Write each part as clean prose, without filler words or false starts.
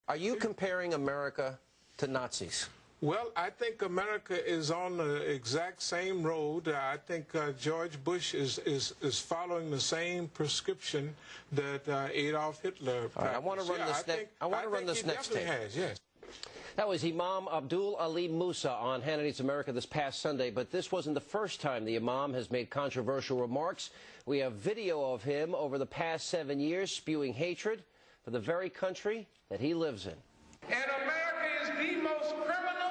Are you comparing America to Nazis? Well, I think America is on the exact same road. I think George Bush is following the same prescription that Adolf Hitler practiced. Right, I want to run this next tape. Yes. That was Imam Abdul Ali Musa on Hannity's America this past Sunday, but this wasn't the first time the Imam has made controversial remarks. We have video of him over the past 7 years spewing hatred for the very country that he lives in. And America is the most criminal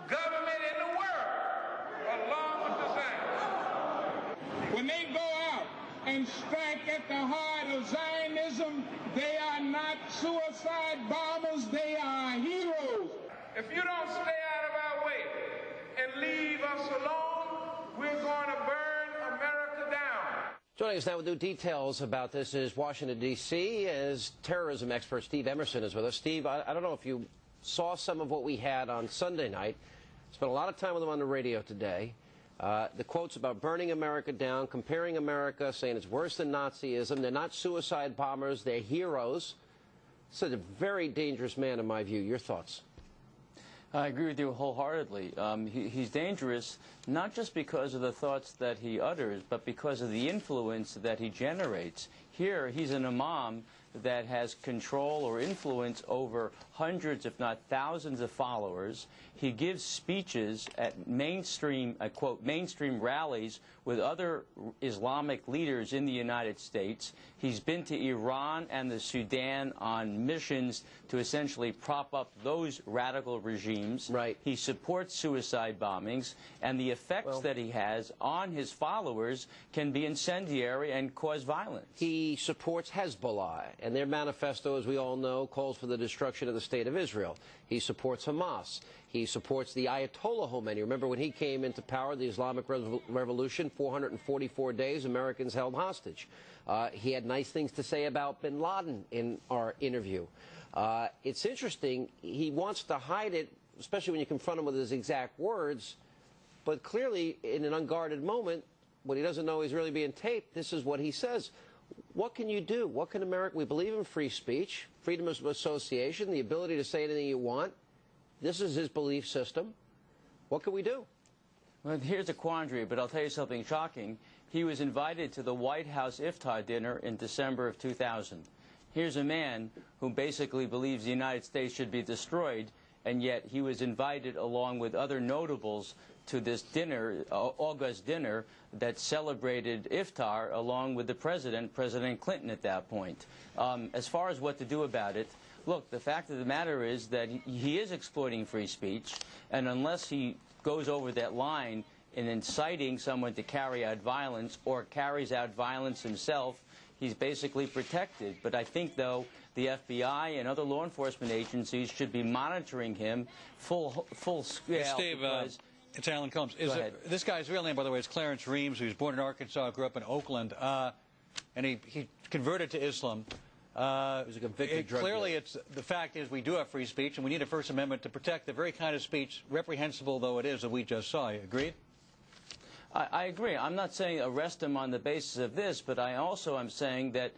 government in the world, along with the Zionists. When they go out and strike at the heart of Zionism, they are not suicide bombers, they are heroes. If you don't stay out of our way and leave us alone, we're going to burn America down. Joining us now with new details about this is Washington, D.C., as terrorism expert Steve Emerson is with us. Steve, I don't know if you saw some of what we had on Sunday night. Spent a lot of time with him on the radio today. The quotes about burning America down, comparing America, saying it's worse than Nazism. They're not suicide bombers. They're heroes. This is a very dangerous man, in my view. Your thoughts? I agree with you wholeheartedly. He's dangerous not just because of the thoughts that he utters, but because of the influence that he generates. Here, he's an imam that has control or influence over hundreds, if not thousands, of followers. He gives speeches at mainstream, I quote, mainstream rallies with other Islamic leaders in the United States. He's been to Iran and the Sudan on missions to essentially prop up those radical regimes. Right. He supports suicide bombings, and the effects that he has on his followers can be incendiary and cause violence. He supports Hezbollah, and their manifesto, as we all know, calls for the destruction of the State of Israel. He supports Hamas. He supports the Ayatollah Khomeini. Remember when he came into power, the Islamic Revolution, 444 days, Americans held hostage. He had nice things to say about bin Laden in our interview. It's interesting. He wants to hide it, especially when you confront him with his exact words. But clearly, in an unguarded moment, when he doesn't know he's really being taped, this is what he says. What can you do? What can America? We believe in free speech, freedom of association, the ability to say anything you want. This is his belief system. What can we do? Well, here's a quandary, but I'll tell you something shocking. He was invited to the White House iftar dinner in December of 2000. Here's a man who basically believes the United States should be destroyed, and yet he was invited along with other notables to this dinner, August dinner, that celebrated iftar along with the president, President Clinton at that point. As far as what to do about it, look, the fact of the matter is that he is exploiting free speech, and unless he goes over that line in inciting someone to carry out violence or carries out violence himself, he's basically protected. But I think, though, the FBI and other law enforcement agencies should be monitoring him full scale. Steve, it's Alan Combs. This guy's real name, by the way, is Clarence Reams. He was born in Arkansas, grew up in Oakland, and he converted to Islam. He was a convicted drug clearly, dealer. the fact is we do have free speech, and we need a First Amendment to protect the very kind of speech, reprehensible though it is, that we just saw. You agreed? I agree. I'm not saying arrest him on the basis of this, but I also am saying that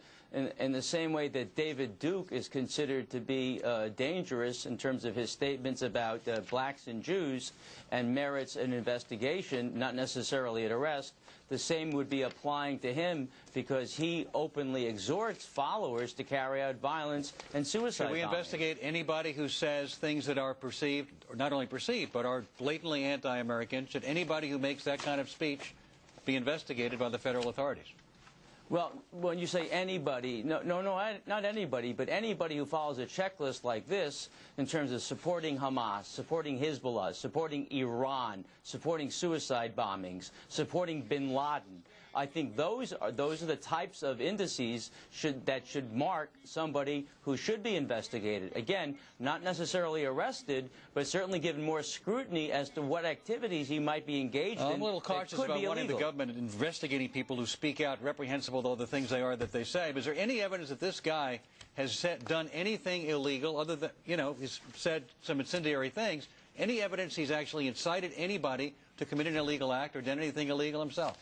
in the same way that David Duke is considered to be dangerous in terms of his statements about blacks and Jews and merits an investigation, not necessarily an arrest, the same would be applying to him because he openly exhorts followers to carry out violence and suicide. Should we investigate anybody who says things that are perceived, or not only perceived, but are blatantly anti-American? Should anybody who makes that kind of speech be investigated by the federal authorities? Well, when you say anybody, not anybody, but anybody who follows a checklist like this in terms of supporting Hamas, supporting Hezbollah, supporting Iran, supporting suicide bombings, supporting bin Laden, I think those are the types of indices that should mark somebody who should be investigated. Again, not necessarily arrested, but certainly given more scrutiny as to what activities he might be engaged in. I'm a little cautious about wanting the government investigating people who speak out, reprehensible though the things they are that they say. But is there any evidence that this guy has done anything illegal other than, you know, he's said some incendiary things? Any evidence he's actually incited anybody to commit an illegal act or done anything illegal himself?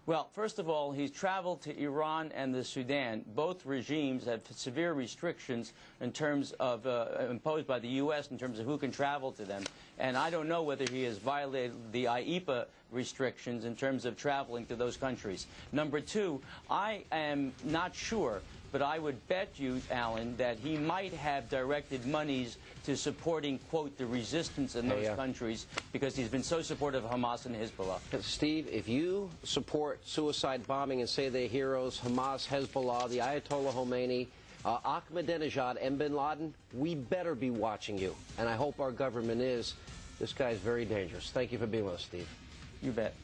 Well, first of all, he's traveled to Iran and the Sudan. Both regimes have severe restrictions in terms of imposed by the U.S. in terms of who can travel to them. And I don't know whether he has violated the IEPA restrictions in terms of traveling to those countries. Number two, I am not sure, but I would bet you, Alan, that he might have directed monies to supporting, quote, the resistance in those countries because he's been so supportive of Hamas and Hezbollah. Steve, if you support suicide bombing and say they're heroes, Hamas, Hezbollah, the Ayatollah Khomeini, Ahmadinejad, and bin Laden, we better be watching you. And I hope our government is. This guy is very dangerous. Thank you for being with us, Steve. You bet.